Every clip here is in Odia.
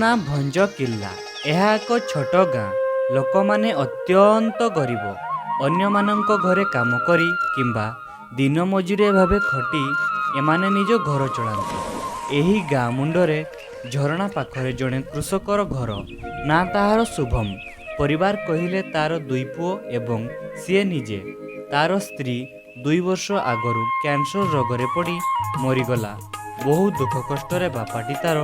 ନା ଭଞ୍ଜ କିଲ୍ଲା। ଏହା ଏକ ଛୋଟ ଗାଁ। ଲୋକମାନେ ଅତ୍ୟନ୍ତ ଗରିବ। ଅନ୍ୟମାନଙ୍କ ଘରେ କାମ କରି କିମ୍ବା ଦିନ ମଜୁରିଆ ଭାବେ ଖଟି ଏମାନେ ନିଜ ଘର ଚଳାନ୍ତି। ଏହି ଗାଁ ମୁଣ୍ଡରେ ଝରଣା ପାଖରେ ଜଣେ କୃଷକର ଘର। ନା ତାହାର ଶୁଭମ। ପରିବାର କହିଲେ ତାର 2 ପୁଅ ଏବଂ ସିଏ ନିଜେ। ତାର ସ୍ତ୍ରୀ 2 ବର୍ଷ ଆଗରୁ କ୍ୟାନ୍ସର ରୋଗରେ ପଡ଼ି ମରିଗଲା। ବହୁ ଦୁଃଖ କଷ୍ଟରେ ବାପାଟି ତାର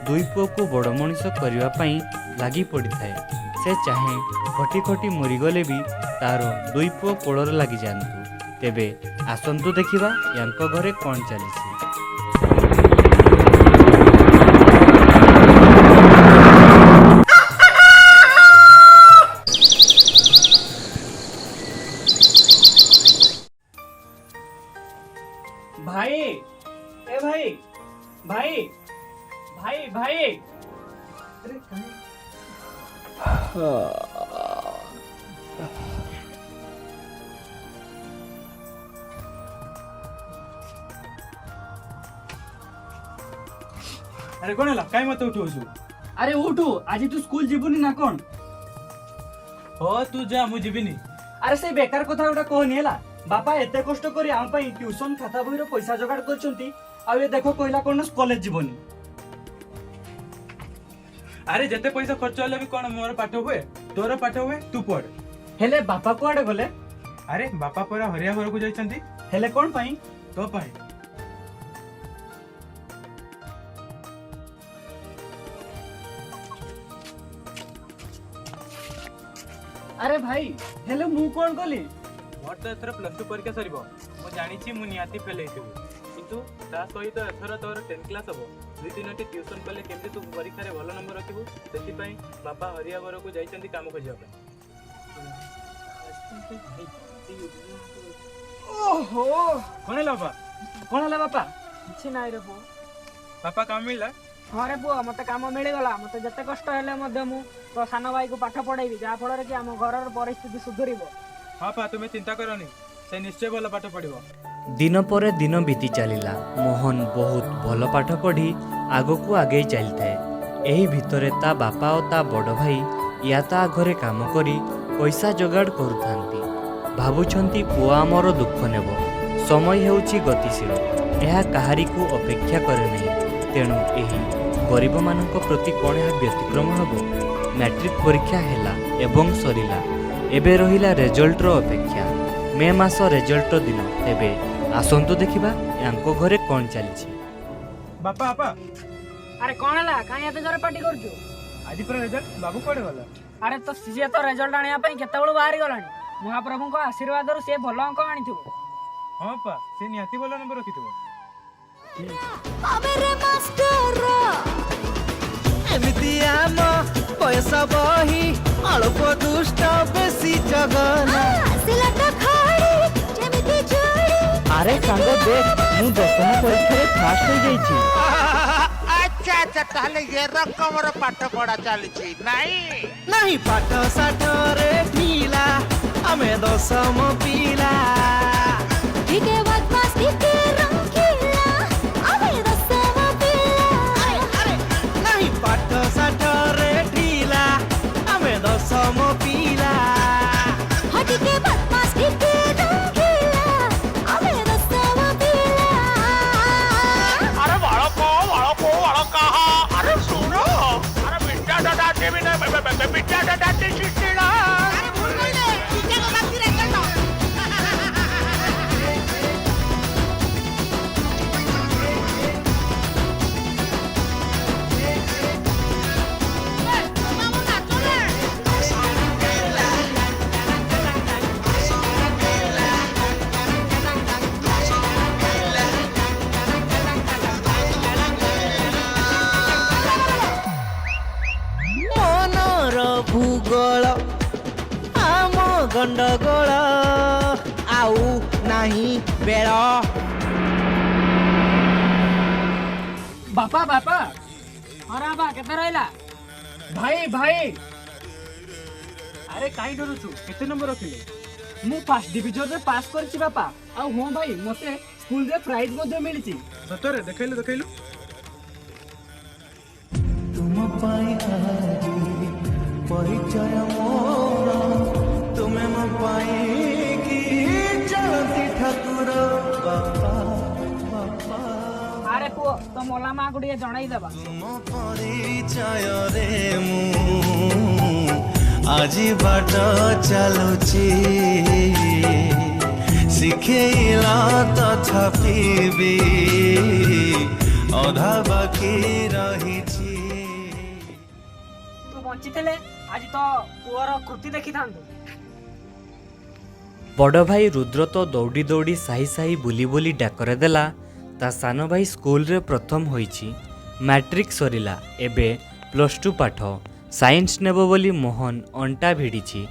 2 ପୁଅକୁ ବଡ଼ ମଣିଷ କରିବା ପାଇଁ ଲାଗି ପଡ଼ିଥାଏ। ସେ ଚାହେଁ ଖଟି ଖଟି ମରିଗଲେ ବି ତାର 2 ପୁଅ କୋଳରେ ଲାଗିଯାଆନ୍ତୁ। ତେବେ ଆସନ୍ତୁ ଦେଖିବା ୟାଙ୍କ ଘରେ କ'ଣ ଚାଲିଛି। भाई ए भाई भाई भाई भाई अरे अरे कोण है काय मत उठू अरे उठू आज तू स्कूल जीवनी ना कोण हो तू जा मु जीविनी अरे से बेकार कथा गोटा कहनी है बापा एते कष्ट करी आम पई ट्यूशन खाता बहिर पैसा जोगाड़ करछंती आ ये देखो कहला कोन कॉलेज जीवनी अरे जते पैसा खर्च होले भी कोन मोर पाठ हुए तोर पाठ हुए तू पढ़ हेले बापा कोआडे गले अरे बापा पूरा हरिया घर को जाइछंती हेले कोन पई तो पई अरे भाई हेले मु कोन गली मोर तो एथर प्लस 2 परीक्षा सरीबो मु जानि छी मु नियाती फेल हेतिबो किंतु ता सहित एथर तोर 10 क्लास हबो 2-3 टी ट्यूशन कले केमते तू परीक्षा रे भलो नंबर रखिबो सेति पई बापा हरिया घर को जाइछंती काम खोजिया पे ओहो कोन है बापा किछि नाइ रे बो बापा काम मिला हाँ रे पुआ मत काम मिलगला मत जते कष्ट हेले मध्य मु तो सान भाई को पाठ पढ़ाइबी जा फल कि आम घर परिस्थिति सुधरिबो हाँ पा तुम चिंता करनी से निश्चय भल पाठ पढ़िबो। दिन पर दिन बीती चलिला। मोहन बहुत भल पाठ पढ़ी आगकू आगे चलता। एही भितरे ता बापा और ता बड़ भाई या ता घरे काम करी पैसा जोगाड़ करुथांती। भाबुछंती पुआ आमर दुख नेब। समय हेउची गतिशील। यह काहारी को अपेक्षा करे नहीं। तेणु एही गरीब मानक प्रति कौन यह व्यतिक्रम हबो। मैट्रिक परीक्षा हेला एवं सरिला। एबे रहिला रिजल्ट रो अपेक्षा। मे मास रिजल्ट दिन। तेबे आसंतु देखिबा यांको घरे कोन चलछि। बापा बापा अरे कोन हला काहे एते जरे पार्टी करजो आज पर रिजल्ट बाबू कोडे वाला अरे तो सीजे तो रिजल्ट आनिया पई केतेबेलु बाहरी गलानी महाप्रभु को आशीर्वाद रो से भलो अंक आनिथिबो। हां पा से नियाती भलो नंबर रखिथिबो। अबेरे मास्टर एमिति आम पैसा बही अल्प दुष्ट बेसी जगना सिलटा खाड़ी जेमिति जोड़ी। अरे सांग देख मु 10वीं परीक्षा रे फास्ट हो जाई छी। अच्छा अच्छा ताले ये रकम रो पाठ पढ़ा चली छी नहीं पाठ साठ रे ढीला हमें 10म पीला ठीके बदमाश ठीके रंगीला हमें 10म पीला। अरे नहीं पाठ साठ रे ढीला हमें 10म पीला ठीके बदमाश ठीके रंगीला हमें 10म पीला। अरे वाला कहा अरे सुनो अरे बिट्टा दादा के बिट्टा दादा के चिट्ठीला अरे भूल गए बिट्टा दादा की रिजल्ट भूगोल आम गंडगोल आउ नाही बेल। बापा बापा अरे बा केते रहला भाई भाई अरे काई डरुछु केते नंबर रखिले मु फर्स्ट डिवीजन रे पास करछि बापा आ हो भाई मते स्कूल रे प्राइज मध्ये मिलिछि सतरे देखैलु तुम ପାଇଁ ଆଜି ପରିଚୟ ମୋର ତୁମେ ମୋ ପାଇଁ କି ଚଳନ୍ତି ଠାକୁର ବାପା ବାପା ଆରେ ପୁଅ ତ ମଲା ମାକୁ ଟିକେ ଜଣେଇଦେବା। ତୁମ ପରିଚୟରେ ମୁଁ ଆଜି ବାଟ ଚାଲୁଛି ଶିଖେଇଲା ତଥାପି ବି ଅଧା ବାକି ରହିଛି। ତୁ ବଞ୍ଚିଥିଲେ ଆଜି ତ ପୁଅର କୃତି ଦେଖିଥାନ୍ତୁ। ବଡ଼ ଭାଇ ରୁଦ୍ର ତ ଦୌଡ଼ି ଦୌଡ଼ି ସାହି ସାହି ବୁଲି ବୁଲି ଡାକରେ ଦେଲା। ତା ସାନ ଭାଇ ସ୍କୁଲରେ ପ୍ରଥମ ହୋଇଛି, ମ୍ୟାଟ୍ରିକ୍ ସରିଲା, ଏବେ +2 ପାଠ। ସାଇନ୍ସ ନେବ ବୋଲି ମୋହନ ଅଣ୍ଟା ଭିଡ଼ିଛି।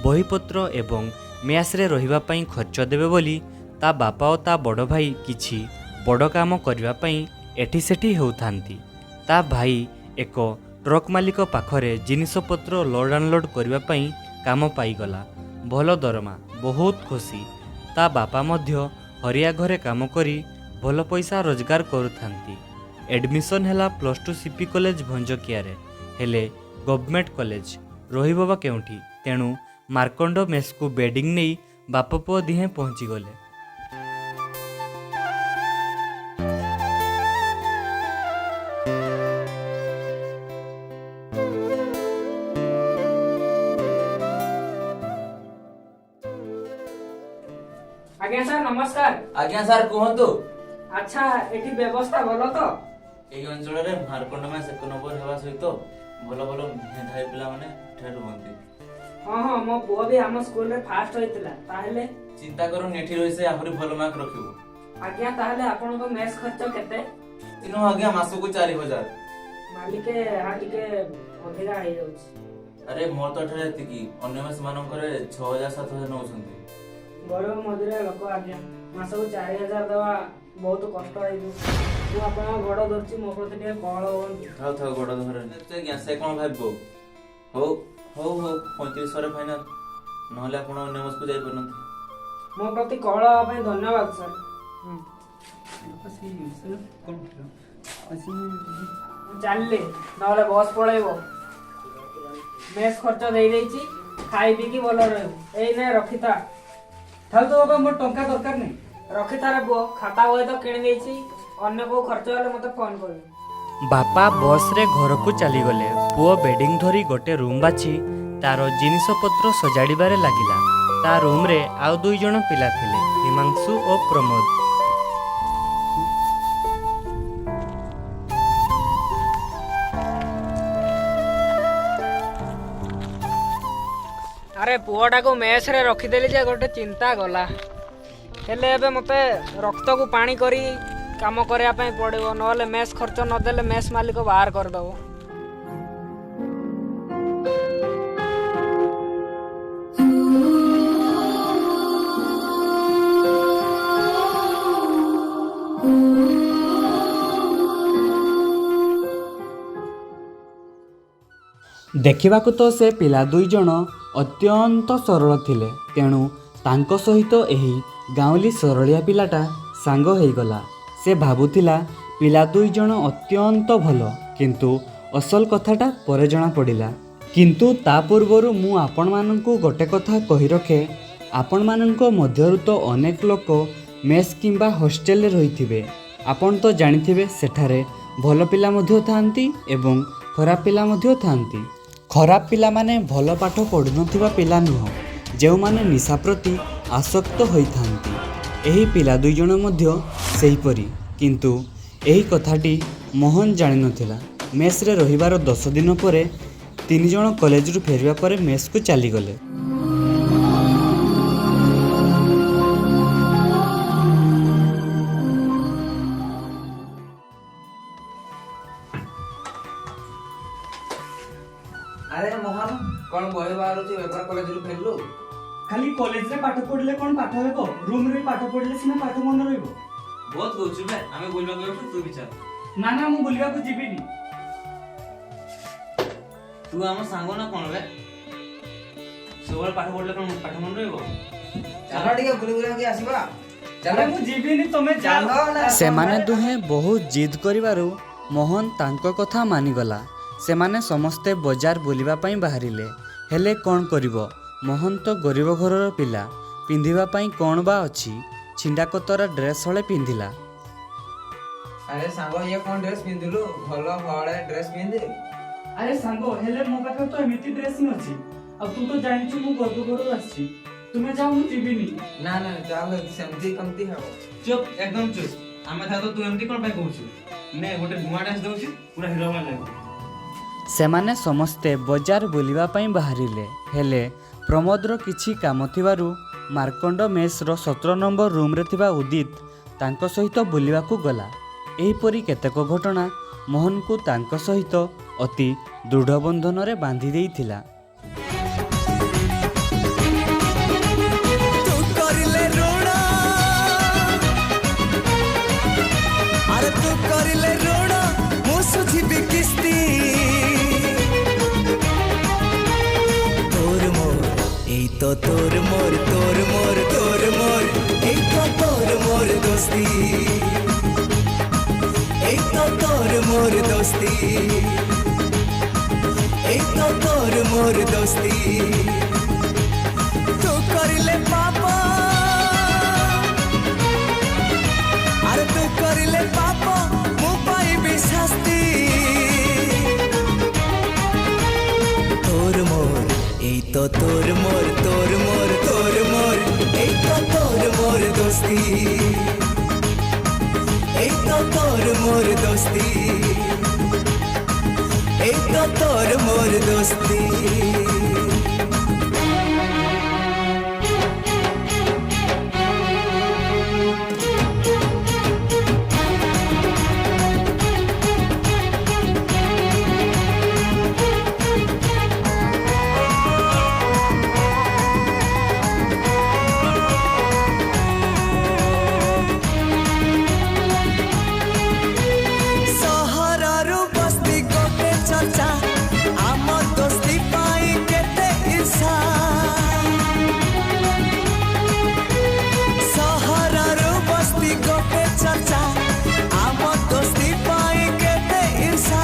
ବହିପତ୍ର ଏବଂ ମେସ୍ରେ ରହିବା ପାଇଁ ଖର୍ଚ୍ଚ ଦେବେ ବୋଲି ତା ବାପା ଓ ତା ବଡ଼ ଭାଇ କିଛି ବଡ଼ କାମ କରିବା ପାଇଁ ଏଠି ସେଠି ହେଉଥାନ୍ତି। ତା ଭାଇ ଏକ ଟ୍ରକ୍ ମାଲିକ ପାଖରେ ଜିନିଷପତ୍ର ଲୋଡ୍ ଅନଲୋଡ୍ କରିବା ପାଇଁ କାମ ପାଇଗଲା। ଭଲ ଦରମା, ବହୁତ ଖୁସି। ତା ବାପା ମଧ୍ୟ ହରିଆ ଘରେ କାମ କରି ଭଲ ପଇସା ରୋଜଗାର କରୁଥାନ୍ତି। ଏଡମିସନ୍ ହେଲା +2 ସିପି କଲେଜ ଭଞ୍ଜକିଆରେ, ହେଲେ ଗଭର୍ଣ୍ଣମେଣ୍ଟ କଲେଜ, ରହିବ ବା କେଉଁଠି? ତେଣୁ ମାର୍କଣ୍ଡ ମେସ୍କୁ ବେଡ଼ିଂ ନେଇ ବାପ ପୁଅ ଦିହେଁ ପହଞ୍ଚିଗଲେ। ଆଜ୍ଞା ସାର୍ ନମସ୍କାର। ଆଜ୍ଞା ସାର୍ କୁହନ୍ତୁ। ଆଚ୍ଛା ଏଠି ବ୍ୟବସ୍ଥା ଭଲ ତ? ଏହି ଅଞ୍ଚଳରେ ମାର୍କଣ୍ଡ ମେସ୍ 1 ନମ୍ବର ହେବା ସହିତ ଭଲ ଭଲ ମେଧାବୀ ପିଲାମାନେ ଏଠାରେ ରୁହନ୍ତି। ହଁ ହଁ ମୋ ପୁଅ ବି ଆମ ସ୍କୁଲରେ ଫାଷ୍ଟ ହୋଇଥିଲା। ତାହେଲେ ଚିନ୍ତା କରୁନି, ଏଠି ରହି ସେ ଆହୁରି ଭଲ ମାର୍କ ରଖିବୁ। ଆଜ୍ଞା ତାହେଲେ ଆପଣଙ୍କ ମେସ୍ ଖର୍ଚ୍ଚ କେତେ? ତେଣୁ ଆଜ୍ଞା ମାସକୁ 4000। ମାଲିକେ ଏହା ଟିକେ ଅଧିକା ହେଇଯାଉଛି। ଆରେ ମୋର ତ ଏଠାରେ ଏତିକି, ଅନ୍ୟ ମେସ୍ ମାନଙ୍କରେ 6000-7000 ନେଉଛନ୍ତି। ଗରିବ ମଜୁରିଆ ଲୋକ ଆଜ୍ଞା, ମାସକୁ 4000 ଦେବା ବହୁତ କଷ୍ଟ ହେଇଯିବ। ମୁଁ ଆପଣଙ୍କ ଗୋଡ଼ ଧରୁଛି, ମୋ ପ୍ରତି ଟିକେ କଳ ହୁଅନ୍ତୁ। ଥାଉ ଥାଉ ଗୋଡ଼ ଧରେନି ଆଜ୍ଞା, ସେ କ'ଣ ଭାବିବ? ହଉ ହଉ ହଉ 3500ରେ ଫାଇନାଲ, ନହେଲେ ଆପଣ ଅନ୍ୟ ମେସ୍କୁ ଯାଇପାରନ୍ତି। ମୋ ପ୍ରତି କଳ ହେବା ପାଇଁ ଧନ୍ୟବାଦ ସାର୍। ଚାଲିଲି, ନହେଲେ ବସ୍ ପଳେଇବ। ମେସ୍ ଖର୍ଚ୍ଚ ଦେଇଦେଇଛି, ଖାଇ ପିଇକି ଭଲ ରହିବୁ। ଏଇ ନେ ରଖିଥା। ଥାଉ ତ ବାବା, ମୋର ଟଙ୍କା ଦରକାର ନାହିଁ। ରଖିଥାରେ ପୁଅ, ଖାତା ବହି ତ କିଣି ଦେଇଛି, ଅନ୍ୟ କୋଉ ଖର୍ଚ୍ଚ ହେଲେ ମତେ ଫୋନ କରିବୁ। ବାପା ବସ୍ରେ ଘରକୁ ଚାଲିଗଲେ। ପୁଅ ବେଡ଼ିଂ ଧରି ଗୋଟେ ରୁମ୍ ବାଛି ତାର ଜିନିଷପତ୍ର ସଜାଡ଼ିବାରେ ଲାଗିଲା। ତା ରୁମ୍ରେ ଆଉ 2 ଜଣ ପିଲା ଥିଲେ, ହିମାଂଶୁ ଓ ପ୍ରମୋଦ। ଆରେ ପୁଅଟାକୁ ମେସ୍ରେ ରଖିଦେଲି ଯେ ଗୋଟେ ଚିନ୍ତା ଗଲା। ହେଲେ ଏବେ ମତେ ରକ୍ତକୁ ପାଣି କରି କାମ କରିବା ପାଇଁ ପଡ଼ିବ, ନହେଲେ ମେସ୍ ଖର୍ଚ୍ଚ ନଦେଲେ ମେସ୍ ମାଲିକ ବାହାର କରିଦେବ। ଦେଖିବାକୁ ତ ସେ ପିଲା 2 ଜଣ ଅତ୍ୟନ୍ତ ସରଳ ଥିଲେ, ତେଣୁ ତାଙ୍କ ସହିତ ଏହି ଗାଉଁଲି ସରଳିଆ ପିଲାଟା ସାଙ୍ଗ ହେଇଗଲା। ସେ ଭାବୁଥିଲା ପିଲା 2 ଜଣ ଅତ୍ୟନ୍ତ ଭଲ, କିନ୍ତୁ ଅସଲ କଥାଟା ପରେ ଜଣା ପଡ଼ିଲା। କିନ୍ତୁ ତା ପୂର୍ବରୁ ମୁଁ ଆପଣମାନଙ୍କୁ ଗୋଟେ କଥା କହି ରଖେ, ଆପଣମାନଙ୍କ ମଧ୍ୟରୁ ତ ଅନେକ ଲୋକ ମେସ୍ କିମ୍ବା ହଷ୍ଟେଲରେ ରହିଥିବେ। ଆପଣ ତ ଜାଣିଥିବେ ସେଠାରେ ଭଲ ପିଲା ମଧ୍ୟ ଥାଆନ୍ତି ଏବଂ ଖରାପ ପିଲା ମଧ୍ୟ ଥାଆନ୍ତି। ଖରାପ ପିଲାମାନେ ଭଲ ପାଠ ପଢ଼ୁନଥିବା ପିଲା ନୁହଁ, ଯେଉଁମାନେ ନିଶା ପ୍ରତି ଆସକ୍ତ ହୋଇଥାନ୍ତି। ଏହି ପିଲା 2 ଜଣ ମଧ୍ୟ ସେହିପରି। କିନ୍ତୁ ଏହି କଥାଟି ମୋହନ ଜାଣିନଥିଲା। ମେସ୍ରେ ରହିବାର 10 ଦିନ ପରେ 3 ଜଣ କଲେଜରୁ ଫେରିବା ପରେ ମେସ୍କୁ ଚାଲିଗଲେ। ଆରେ ମୋହନ, କଣ ବହି ବାହାରୁଛି ବେପାର କଲେଜରୁ ଫେରିଲୁ? ଖାଲି କଲେଜରେ ପାଠ ପଢ଼ିଲେ କ'ଣ ପାଠ ହେବ? ରୁମ୍ରେ ବି ପାଠ ପଢ଼ିଲେ ସିନା ପାଠ ମନେ ରହିବ। ବହୁତ କହୁଛୁ ବେ, ଆମେ ବୁଲିବାକୁ ଯାଉଛୁ, ତୁ ବି ଚାଲ। ନା ନା, ମୁଁ ବୁଲିବାକୁ ଯିବିନି। ତୁ ଆମ ସାଙ୍ଗ ନା କ'ଣ ବେ? ସବୁବେଳେ ପାଠ ପଢ଼ିଲେ କ'ଣ ପାଠ ମନେ ରହିବ? ଚାଲ ଟିକେ ବୁଲି ବୁଲାକି ଆସିବା। ଚାଲ। ମୁଁ ଯିବିନି, ତମେ ଚାଲ ନା। ସେମାନେ ଦୁହେଁ ବହୁତ ଜିଦ୍ କରିବାରୁ ମୋହନ ତାଙ୍କ କଥା ମାନିଗଲା। ସେମାନେ ସମସ୍ତେ ବଜାର ବୁଲିବା ପାଇଁ ବାହାରିଲେ। ହେଲେ କ'ଣ କରିବ, ମୋହନ ତ ଗରିବ ଘରର ପିଲା, ପିନ୍ଧିବା ପାଇଁ କ'ଣ ବା ଅଛି? ଛିଣ୍ଡାକତରା ଡ୍ରେସ୍ ହଳେ ପିନ୍ଧିଲା। ଆରେ ସାଙ୍ଗ ଇଏ କଣ ଡ୍ରେସ ପିନ୍ଧିଲୁ? ଭଲ ହଳେ ଡ୍ରେସ ପିନ୍ଧେ। ଆରେ ସାଙ୍ଗ, ହେଲେ ମୋ ପାଖରେ ତ ଏମିତି ଡ୍ରେସ୍ ହିଁ ଅଛି। ଆଉ ତୁ ତ ଜାଣିଛୁ ମୁଁ ଗରିବ ଘରରୁ ଆସିଛି। ତୁମେ ଯାଅ, ମୁଁ ଯିବିନି। ନା ନା ଚାଲ ସେମିତି କେମିତି ହବ? ଚୁପ୍, ଏକଦମ ଚୁପ୍। ଆମେ ଥାଉ ତୁ ଏମିତି କ'ଣ ପାଇଁ କହୁଛୁ? ନେ ଗୋଟେ ନୂଆ ଡ୍ରେସ୍ ଦେଉଛି, ପୁରା ହିରୋ ଭଳିଆ ଲାଗିବ। ସେମାନେ ସମସ୍ତେ ବଜାର ବୁଲିବା ପାଇଁ ବାହାରିଲେ। ହେଲେ ପ୍ରମୋଦର କିଛି କାମ ଥିବାରୁ ମାର୍କଣ୍ଡ ମେସ୍ର 17 ନମ୍ବର ରୁମ୍ରେ ଥିବା ଉଦିତ ତାଙ୍କ ସହିତ ବୁଲିବାକୁ ଗଲା। ଏହିପରି କେତେକ ଘଟଣା ମୋହନକୁ ତାଙ୍କ ସହିତ ଅତି ଦୃଢ଼ ବନ୍ଧନରେ ବାନ୍ଧି ଦେଇଥିଲା। ତୁ କରିଲେ ଋଣ, ଆରେ ତୁ କରିଲେ ଋଣ, ମୁଁ ସୁଝିବି କିସ୍ତି। তোর মোর এই তো তোর মোর, তোর মোর, তোর মোর, এই তো তোর মোর দোস্তি, এই তো তোর মোর দোস্তি, এই তো তোর মোর দোস্তি। তু করিলে পাপ, আরে তু করিলে পাপ, মু পাইবি শাস্তি। তোর মোর এই তো তোর মোর, তোর মোর, তোর মোর, এই তো তোর মোর দোস্তি, এই তো তোর মোর দোস্তি, এই তো তোর মোর দোস্তি। ସହରରୁ ବସ୍ତି ଗୋଟେ ଚର୍ଚ୍ଚା, ଆମ ଦୋସ୍ତି ପାଇଁ କେତେ ଈର୍ଷା। ସହରରୁ ବସ୍ତି ଗୋଟେ ଚର୍ଚ୍ଚା, ଆମ ଦୋସ୍ତି ପାଇଁ କେତେ ଈର୍ଷା।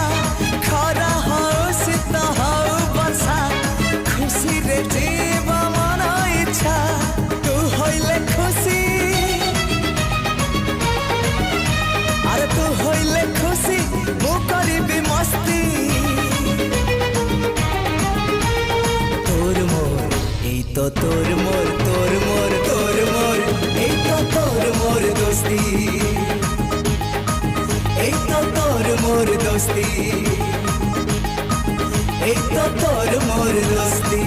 ଖରା ହଉ ଶୀତ ହଉ ବର୍ଷା, ଖୁସିରେ ଯିବ ମନ ଇଚ୍ଛା। ତୁ ହଇଲେ ଖୁସି, আরে তু হইলে খুশি, মু করিবি মস্তি। তোর মোর এই তো তোর মোর, তোর মোর, তোর মোর, এই তো তোর মোর দোস্তি, এই তো তোর মোর দোস্তি, এই তো তোর মোর দোস্তি।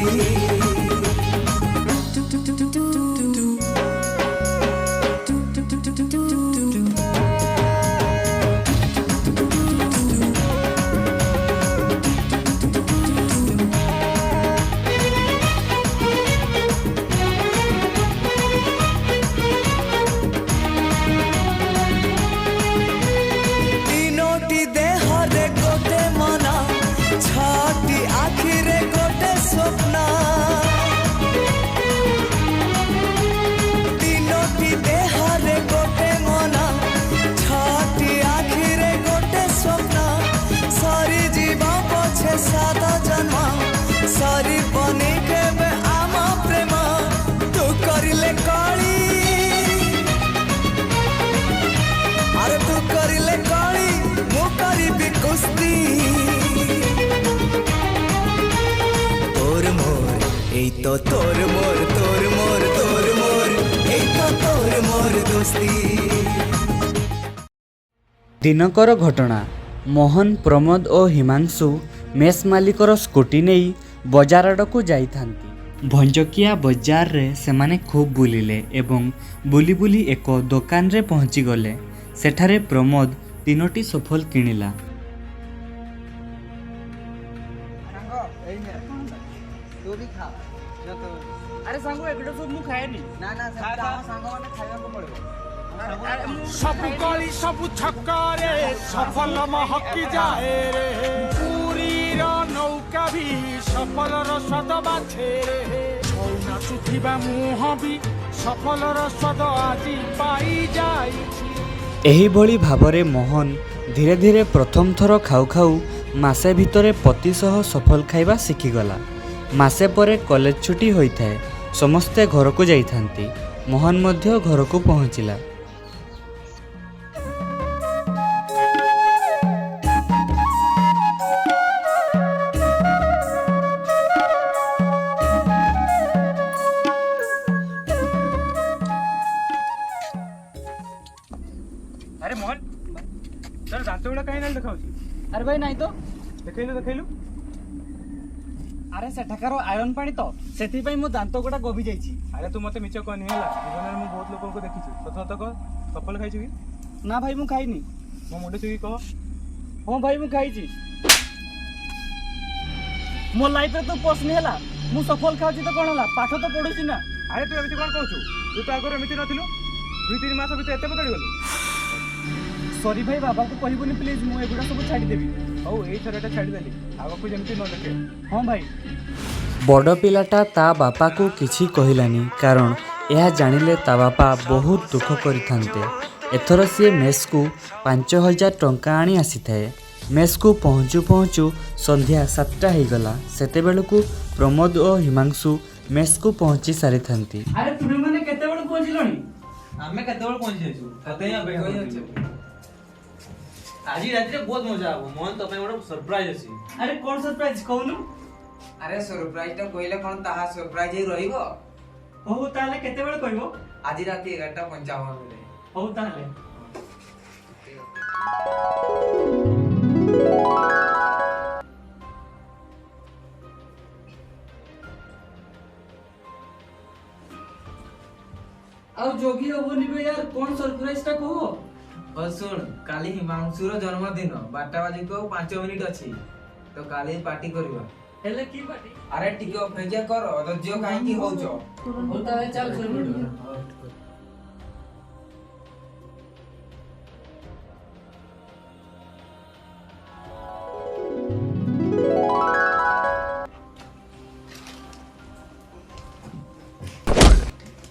ତିନୋଟି ଦେହରେ ଗୋଟେ ମନ, ଛଅଟି ଆଖିରେ ଗୋଟେ ସ୍ୱପ୍ନ। ତିନୋଟି ଦେହରେ ଗୋଟେ ମନ, ଛଅଟି ଆଖିରେ ଗୋଟେ ସ୍ୱପ୍ନ। ସରିଯିବ ପଛେ 7 ଜନ୍ମ, ସରିବନି କେବେ ଆମ ପ୍ରେମ। ତୁ କରିଲେ କଳି, আরে তু করিলে কলি, মু করিবি কুস্তি। তোর মোর এই তো তোর মোর, তোর মোর, তোর মোর, এই তো তোর মোর দোস্তি। ଦିନକର ଘଟଣା। ମୋହନ, ପ୍ରମୋଦ ଓ ହିମାଂଶୁ ମେସ୍ ମାଲିକର ସ୍କୁଟି ନେଇ ବଜାର ଆଡ଼କୁ ଯାଇଥାନ୍ତି। ଭଞ୍ଜକିଆ ବଜାରରେ ସେମାନେ ଖୁବ୍ ବୁଲିଲେ ଏବଂ ବୁଲି ବୁଲି ଏକ ଦୋକାନରେ ପହଞ୍ଚିଗଲେ। ସେଠାରେ ପ୍ରମୋଦ 3ଟି ସଫଲ କିଣିଲା। ସାଙ୍ଗ ଏଇ ନେ ତୁ ବି ଖା। ଆରେ ସାଙ୍ଗ, ଏଗୁଡ଼ା ସବୁ ମୁଁ ଖାଏନି। ନା ନା ସେମିତି ଆମ ସାଙ୍ଗମାନେ ଖାଇବାକୁ ପଡ଼ିବ। ସବୁ ଗଳି ସବୁ ଛକରେ ସଫଲ ମହକି ଯାଏ ରେ, ପୁରୀର ନୌକା ବି ସଫଲର ସ୍ୱାଦ ବାଛେ ରେ, ଛଉ ନାଚୁଥିବା ମୁହଁ ବି ସଫଲର ସ୍ୱାଦ ଆଜି ପାଇଯାଇଛି। ଏହିଭଳି ଭାବରେ ମୋହନ ଧୀରେ ଧୀରେ ପ୍ରଥମ ଥର ଖାଉ ଖାଉ ମାସେ ଭିତରେ ପତି ସହ ସଫଲ ଖାଇବା ଶିଖିଗଲା। ମାସେ ପରେ କଲେଜ ଛୁଟି ହୋଇଥାଏ। ସମସ୍ତେ ଘରକୁ ଯାଇଥାନ୍ତି। ମୋହନ ମଧ୍ୟ ଘରକୁ ପହଞ୍ଚିଲା। ଆରେ ମୋହନ ତୋର ଦାନ୍ତ ଗୁଡ଼ା କାହିଁ ନାଇଁ ଦେଖାଉଛି? ଆରେ ଭାଇ ନାଇଁ ତ। ଦେଖେଇଲୁ। ଆରେ ସେଠାକାର ଆଇରନ୍ ପାଣି ତ, ସେଥିପାଇଁ ମୋ ଦାନ୍ତ ଗୁଡ଼ା ଗଭି ଯାଇଛି। ଆରେ ତୁ ମତେ ମିଛ କହନି ହେଲା। ଜୀବନରେ ମୁଁ ବହୁତ ଲୋକଙ୍କୁ ଦେଖିଛି। ସତ କହ, ସଫଲ ଖାଇଛୁ କି? ନା ଭାଇ ମୁଁ ଖାଇନି। ମୋ ମୁଣ୍ଡ ଛୁଇଁକି କହ। ହଁ ଭାଇ ମୁଁ ଖାଇଛି। ମୋ ଲାଇଫରେ ତ ପସନି ହେଲା। ମୁଁ ସଫଲ ଖାଉଛି ତ କ'ଣ ହେଲା, ପାଠ ତ ପଢୁଛି ନା। ଆରେ ତୁ ଏମିତି କ'ଣ କହୁଛୁ? ତୁ ତ ଆଗରୁ ଏମିତି ନଥିଲୁ। 2-3 ମାସ ଭିତରେ ଏତେ ବଦଳିଗଲୁ। ସରି ଭାଇ, ବାବାଙ୍କୁ କହିବୁନି ପ୍ଲିଜ୍। ମୁଁ ଏଗୁଡ଼ା ସବୁ ଛାଡ଼ିଦେବି। ହଉ ଏଇଥର ଏଟା ଛାଡ଼ିଦେଲି, ଆଗକୁ ଯେମିତି ନ ଦେଖେ। ହଁ ଭାଇ। ବଡ଼ ପିଲାଟା ତା ବାପାକୁ କିଛି କହିଲାନି, କାରଣ ଏହା ଜାଣିଲେ ତା ବାପା ବହୁତ ଦୁଃଖ କରିଥାନ୍ତେ। ଏଥର ସିଏ ମେସ୍କୁ 5,000 ଟଙ୍କା ଆଣି ଆସିଥାଏ। ମେସ୍କୁ ପହଞ୍ଚୁ ପହଞ୍ଚୁ ସନ୍ଧ୍ୟା 7ଟା ହେଇଗଲା। ସେତେବେଳକୁ ପ୍ରମୋଦ ଓ ହିମାଂଶୁ ମେସ୍କୁ ପହଞ୍ଚି ସାରିଥାନ୍ତି। ଆରେ ତୁମେମାନେ କେତେବେଳେ ପହଞ୍ଚିଲଣି? ଆମେ କେତେବେଳେ ପହଞ୍ଚି ଯାଇଛୁ? ତତେ ହିଁ ଅପେକ୍ଷା କରିଛୁ। ଆଜି ରାତିରେ ବହୁତ ମଜା ହବ। ମୋହନ ତୋ ପାଇଁ ଗୋଟେ ସରପ୍ରାଇଜ ଅଛି। ଆରେ କ'ଣ ସରପ୍ରାଇଜ କହୁନୁ? ଆରେ ସରପ୍ରାଇଜ ଟା କହିଲେ କ'ଣ ତାହା ସରପ୍ରାଇଜ ହେଇ ରହିବ? ହଉ ତାହେଲେ କେତେବେଳେ କହିବ? ଆଜି ରାତି 11:55 ବେଳେ। ହଉ ତାହେଲେ। ଆଉ ଯୋଗୀ ହବନି ବେ यार, କ'ଣ ସରପ୍ରାଇଜ ଟା କହ। ହଉ ଶୁଣ, କାଲି ହିମାଂଶୁର ଜନ୍ମଦିନ। 12ଟା ବାଜିକୁ ଆଉ 5 ମିନିଟ୍ ଅଛି। ତ କାଲି ପାର୍ଟି କରିବା। ହେଲେ କି ପାର୍ଟି? ଆରେ ଟିକେ ଅପେକ୍ଷା କର, ଅଧୈର୍ଯ୍ୟ କାହିଁକି ହଉଛ? ହଉ ତାହେଲେ ଚାଲ ଶୋଇପଡ଼ିବା।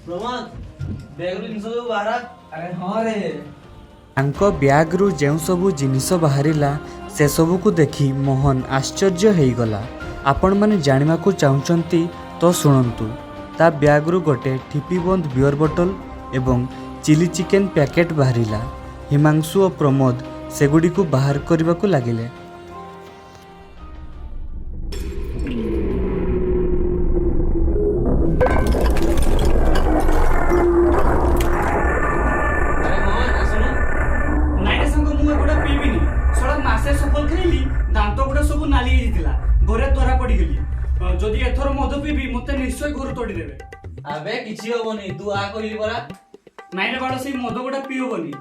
ପ୍ରମୋଦ, ବ୍ୟାଗରୁ ଜିନିଷ ସବୁ ବାହାର। ଆରେ ହଁ ରେ। ତାଙ୍କ ବ୍ୟାଗ୍ରୁ ଯେଉଁ ସବୁ ଜିନିଷ ବାହାରିଲା ସେସବୁକୁ ଦେଖି ମୋହନ ଆଶ୍ଚର୍ଯ୍ୟ ହେଇଗଲା। ଆପଣମାନେ ଜାଣିବାକୁ ଚାହୁଁଛନ୍ତି ତ ଶୁଣନ୍ତୁ। ତା ବ୍ୟାଗ୍ରୁ ଗୋଟେ ଠିପିବନ୍ଦ ବିୟର ବୋଟଲ ଏବଂ ଚିଲି ଚିକେନ ପ୍ୟାକେଟ୍ ବାହାରିଲା। ହିମାଂଶୁ ଓ ପ୍ରମୋଦ ସେଗୁଡ଼ିକୁ ବାହାର କରିବାକୁ ଲାଗିଲେ। ଆରେ ମୋହନ ଆସୁନୁ। ନାଇଁ ରେ ସାଙ୍ଗ, ମୁଁ ଏଗୁଡ଼ା ପିଇବିନି। ଶଳା ମାସେ ସଫଲ ଖାଇଲି, ଦାନ୍ତ ଗୁଡ଼ା ସବୁ ନାଲି ହେଇଯାଇଥିଲା। ଘରେ ଧରା ପଡ଼ିଗଲି। ଯଦି ଏଥର ମଦ ପିଇବି ମତେ ନିଶ୍ଚୟ ଘରୁ ତୋଡ଼ିଦେବେ। ଆବେ କିଛି ହବନି, ତୁ ଆ କହିଲି ପରା। ନାଇଁ ରେ ବାଳ, ସେଇ ମଦ ଗୁଡ଼ା ପିଇ ହବନି।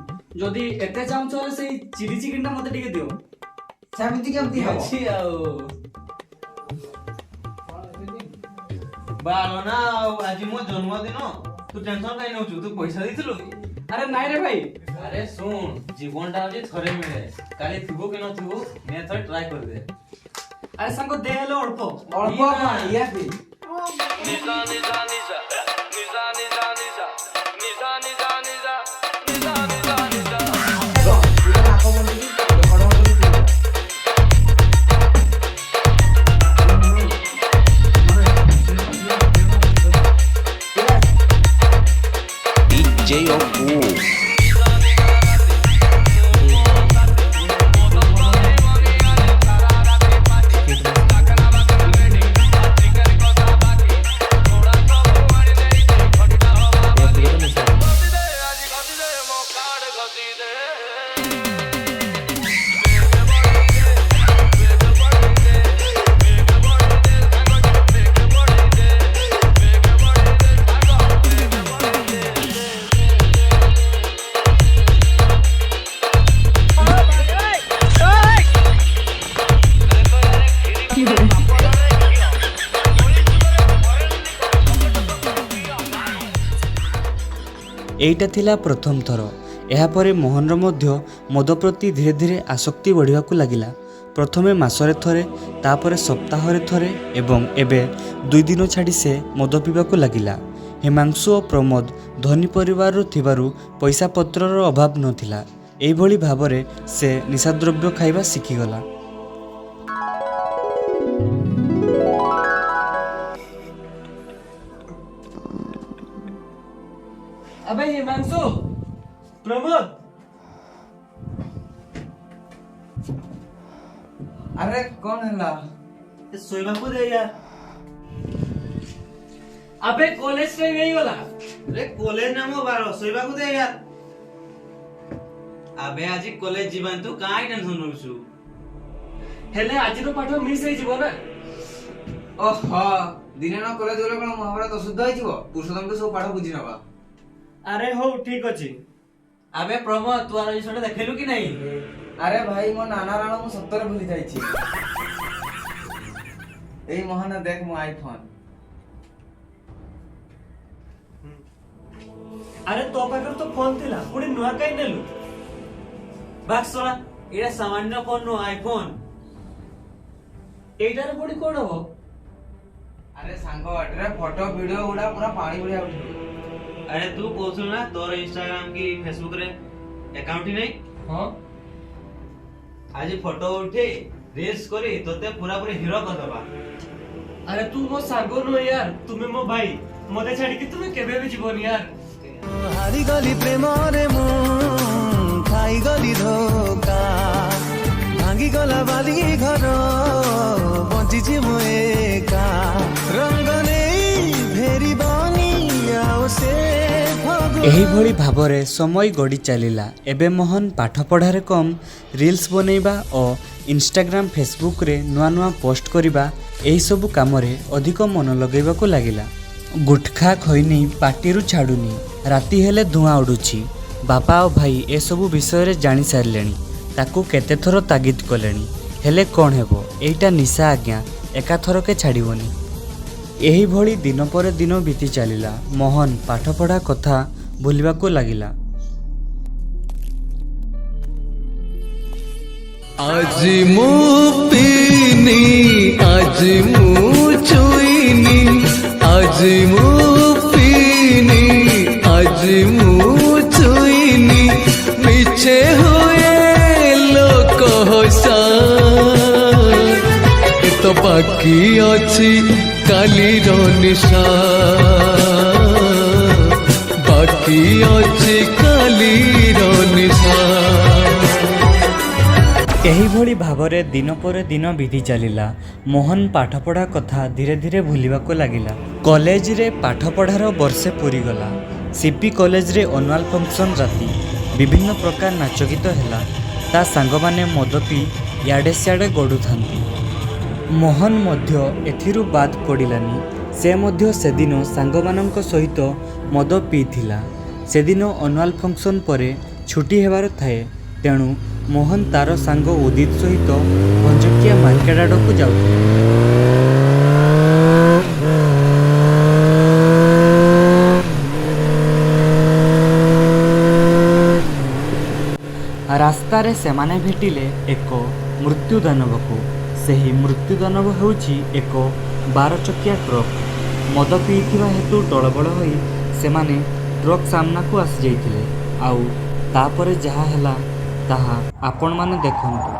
ଯଦି ଏତେ ଚାହୁଁଛ ହେଲେ ସେଇ ଚିଲି ଚିକେନଟା ମତେ ଟିକେ ଦିଅ। ସେମିତି କେମିତି ହବ? ଅଛି ଆଉ ବାଳ ନା ଆଉ ଆଜି ମୋ ଜନ୍ମଦିନ। ତୁ ଟେନସନ କାଇଁ ନଉଛୁ? ତୁ ପଇସା ଦେଇଥିଲୁ କି? ଆରେ ନାଇଁ ରେ ଭାଇ। ଆରେ ଶୁଣ, ଜୀବନଟା ହଉଛି ଥରେ ମିଳେ। କାଲି ଥିବୁ କି ନଥିବୁ, ନେ ଥରେ ଟ୍ରାଏ କରିଦେ। ଆରେ ସାଙ୍ଗ ଦେ ହେଲେ ଅଳ୍ପ। ଅଳ୍ପ କ'ଣ ଇଆ ପି। ଏଇଟା ଥିଲା ପ୍ରଥମ ଥର। ଏହାପରେ ମୋହନର ମଧ୍ୟ ମଦ ପ୍ରତି ଧୀରେ ଧୀରେ ଆସକ୍ତି ବଢ଼ିବାକୁ ଲାଗିଲା। ପ୍ରଥମେ ମାସରେ ଥରେ, ତାପରେ ସପ୍ତାହରେ ଥରେ ଏବଂ ଏବେ 2 ଦିନ ଛାଡ଼ି ସେ ମଦ ପିଇବାକୁ ଲାଗିଲା। ହିମାଂଶୁ ଓ ପ୍ରମୋଦ ଧନୀ ପରିବାରରୁ ଥିବାରୁ ପଇସା ପତ୍ରର ଅଭାବ ନଥିଲା। ଏଇଭଳି ଭାବରେ ସେ ନିଶାଦ୍ରବ୍ୟ ଖାଇବା ଶିଖିଗଲା। अबे हिमांशु प्रमोद अरे कौन है ଶୋଇବାକୁ ଦେ ୟାର। अबे कॉलेज रे गई गला अरे कॉलेज ना मो बारो ଶୋଇବାକୁ ଦେ ୟାର। ଆବେ ଆଜି କଲେଜ ଯିବାନି ତୁ କାଇଁ ଟେନସନ ନଉଛୁ? हेले आज रो पाठ मिस होई जीवो ना ओहो दिने न कॉलेज गले कोन महाभारत अशुद्ध होई जीवो पुरुषोत्तम तो सब पाठ बुझी नबा। अरे हो ठीक अछि ଆବେ ପ୍ରମୋଦ ତୁ ଆର ଜିନିଷଟା ଦେଖିଲୁ କି ନାହିଁ? अरे भाई मो नाना राणा मु सत्तर भूली जाई छी। एई मोहन देख मो आईफोन। अरे तो पाकर तो फोन थिला पुणी नुआ काई नेलु ବାକ୍ ଶଳା ଏଇଟା ସାମାନ୍ୟ ଫୋନ ନୁହଁ ଆଇଫୋନ। एटार पुणी कोन हो अरे सांगो एटरे फोटो वीडियो उडा पूरा पानी बढ़िया उठी। अरे तू କହୁଥିଲୁ ନା ତୋର ଇନଷ୍ଟାଗ୍ରାମ କି ଫେସବୁକ ରେ ଆକାଉଣ୍ଟ ହିଁ ନାହିଁ? हां ଆଜି ଫଟୋ ଉଠେ ରିଲ୍ସ କରି ତୋତେ ପୁରା ପୁରି ହିରୋ କରିଦବା। अरे तू मो सांगो नो यार तुमे मो भाई मते छाडी कि तुमे केबे भी जीवन यार हारी गली प्रेम रे मु खाई गली धोका भांगी गला बाली घर बंचिछि मु एका रंग नेई फेरी बनी आओ से ଏହିଭଳି ଭାବରେ ସମୟ ଗଡ଼ି ଚାଲିଲା। ଏବେ ମୋହନ ପାଠ ପଢ଼ାରେ କମ୍ ରିଲ୍ସ ବନେଇବା ଓ ଇନଷ୍ଟାଗ୍ରାମ ଫେସବୁକରେ ନୂଆ ନୂଆ ପୋଷ୍ଟ କରିବା ଏହିସବୁ କାମରେ ଅଧିକ ମନ ଲଗାଇବାକୁ ଲାଗିଲା। ଗୁଟଖା ଖଇନି ପାଟିରୁ ଛାଡ଼ୁନି, ରାତି ହେଲେ ଧୂଆଁ ଉଡ଼ୁଛି। ବାପା ଓ ଭାଇ ଏସବୁ ବିଷୟରେ ଜାଣିସାରିଲେଣି, ତାକୁ କେତେଥର ତାଗିଦ କଲେଣି, ହେଲେ କ'ଣ ହେବ, ଏଇଟା ନିଶା ଆଜ୍ଞା, ଏକାଥରକେ ଛାଡ଼ିବନି। ଏହିଭଳି ଦିନ ପରେ ଦିନ ବିତି ଚାଲିଲା। ମୋହନ ପାଠପଢ଼ା କଥା ଭୁଲିବାକୁ ଲାଗିଲା। आज मु पीनी आज मु चुईनी आज मु पीनी आज मु चुईनी मिछे हुए लोक हसा तो बाकी अछि काली रो निशा बाकी अछि काली रो निशा। ଏହିଭଳି ଭାବରେ ଦିନ ପରେ ଦିନ ବିତି ଚାଲିଲା। ମୋହନ ପାଠପଢ଼ା କଥା ଧୀରେ ଧୀରେ ଭୁଲିବାକୁ ଲାଗିଲା। କଲେଜରେ ପାଠପଢ଼ାର ବର୍ଷେ ପୂରିଗଲା। ସିପି କଲେଜରେ ଅନୁଆଲ ଫଙ୍କସନ୍ ରାତି, ବିଭିନ୍ନ ପ୍ରକାର ନାଚ ଗୀତ ହେଲା। ତା ସାଙ୍ଗମାନେ ମଦ ପିଇ ଇଆଡ଼େ ସିଆଡ଼େ ଗଡ଼ୁଥାନ୍ତି। ମୋହନ ମଧ୍ୟ ଏଥିରୁ ବାଦ ପଡ଼ିଲାନି। ସେ ମଧ୍ୟ ସେଦିନ ସାଙ୍ଗମାନଙ୍କ ସହିତ ମଦ ପିଇଥିଲା। ସେଦିନ ଅନୁଆଲ ଫଙ୍କସନ୍ ପରେ ଛୁଟି ହେବାର ଥାଏ, ତେଣୁ ମୋହନ ତାର ସାଙ୍ଗ ଉଦିତ ସହିତ ଭଞ୍ଜକିଆ ମାର୍କେଟ ଆଡ଼କୁ ଯାଉଥିଲେ। ରାସ୍ତାରେ ସେମାନେ ଭେଟିଲେ ଏକ ମୃତ୍ୟୁଦାନବକୁ। ସେହି ମୃତ୍ୟୁଦାନବ ହେଉଛି ଏକ 12 ଚକିଆ ଟ୍ରକ୍। ମଦ ପିଇଥିବା ହେତୁ ଟଳବଳ ହୋଇ ସେମାନେ ଟ୍ରକ୍ ସାମ୍ନାକୁ ଆସିଯାଇଥିଲେ। ଆଉ ତାପରେ ଯାହା ହେଲା ତାହା ଆପଣମାନେ ଦେଖନ୍ତୁ।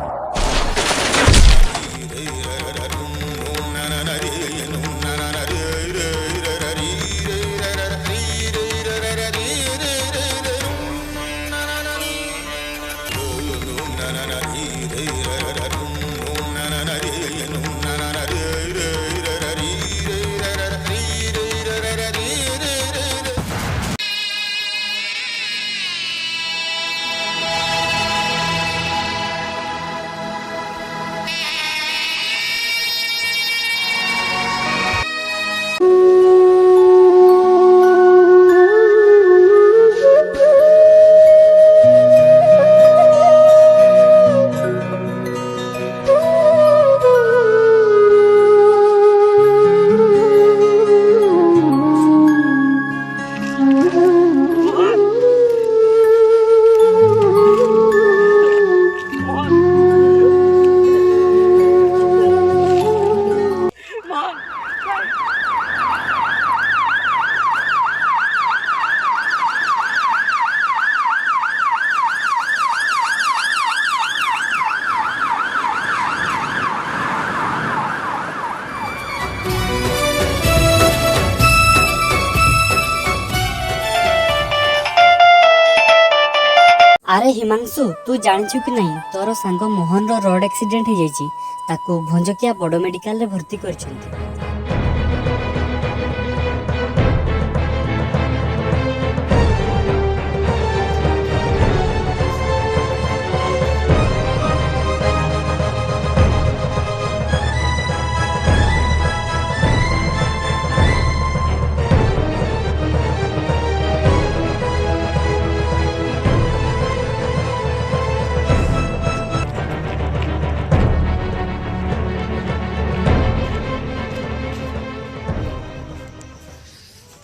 ଆରେ ହିମାଂଶୁ ତୁ ଜାଣିଛୁ କି ନାହିଁ ତୋର ସାଙ୍ଗ ମୋହନର ରୋଡ ଆକ୍ସିଡେଣ୍ଟ ହେଇଯାଇଛି। ତାକୁ ଭଞ୍ଜକିଆ ବଡ଼ ମେଡିକାଲରେ ଭର୍ତ୍ତି କରିଛନ୍ତି।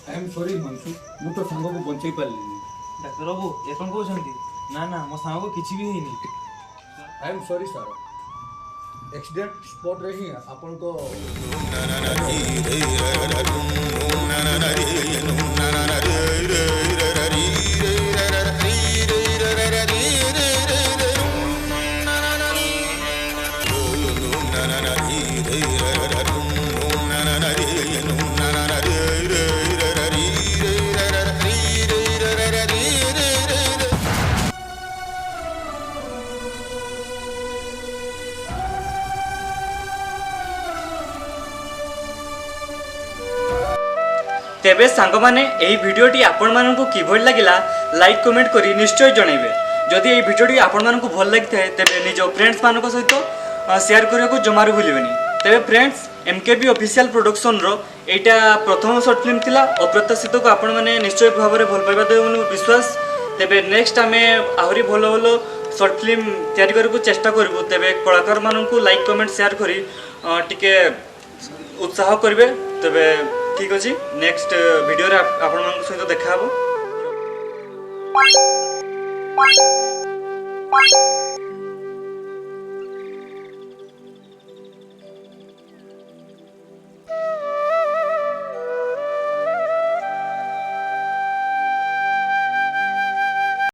ଆଇ ଏମ୍ ସରି ହିମାଂଶୁ, ମୁଁ ତ ସାଙ୍ଗକୁ ବଞ୍ଚେଇ ପାରିଲିନି। ଡାକ୍ତର ବାବୁ ଏ କ'ଣ କହୁଛନ୍ତି? ନା ନା ମୋ ସାଙ୍ଗକୁ କିଛି ବି ହେଇନି। I am sorry sir, accident ସ୍ପଟରେ ହିଁ ଆପଣଙ୍କ ତେବେ ସାଙ୍ଗମାନେ ଏହି ଭିଡ଼ିଓଟି ଆପଣମାନଙ୍କୁ କିଭଳି ଲାଗିଲା ଲାଇକ୍ କମେଣ୍ଟ କରି ନିଶ୍ଚୟ ଜଣାଇବେ। ଯଦି ଏହି ଭିଡ଼ିଓଟି ଆପଣମାନଙ୍କୁ ଭଲ ଲାଗିଥାଏ ତେବେ ନିଜ ଫ୍ରେଣ୍ଡସ୍ମାନଙ୍କ ସହିତ ସେୟାର କରିବାକୁ ଜମାରୁ ଭୁଲିବେନି। ତେବେ ଫ୍ରେଣ୍ଡସ୍ MKB ଅଫିସିଆଲ ପ୍ରୋଡକ୍ସନର ଏଇଟା ପ୍ରଥମ ସର୍ଟ ଫିଲ୍ମ ଥିଲା। ଅପ୍ରତ୍ୟାଶିତକୁ ଆପଣମାନେ ନିଶ୍ଚୟ ଭାବରେ ଭଲ ପାଇବା ଦେବେ ବୋଲି ମୋର ବିଶ୍ୱାସ। ତେବେ ନେକ୍ସଟ ଆମେ ଆହୁରି ଭଲ ଭଲ ସର୍ଟ ଫିଲ୍ମ ତିଆରି କରିବାକୁ ଚେଷ୍ଟା କରିବୁ। ତେବେ କଳାକାରମାନଙ୍କୁ ଲାଇକ୍ କମେଣ୍ଟ ସେୟାର କରି ଟିକେ ଉତ୍ସାହ କରିବେ। ତେବେ ଠିକ୍ ଅଛି, ନେକ୍ସଟ ଭିଡ଼ିଓରେ ଆପଣମାନଙ୍କ ସହିତ ଦେଖା ହେବ।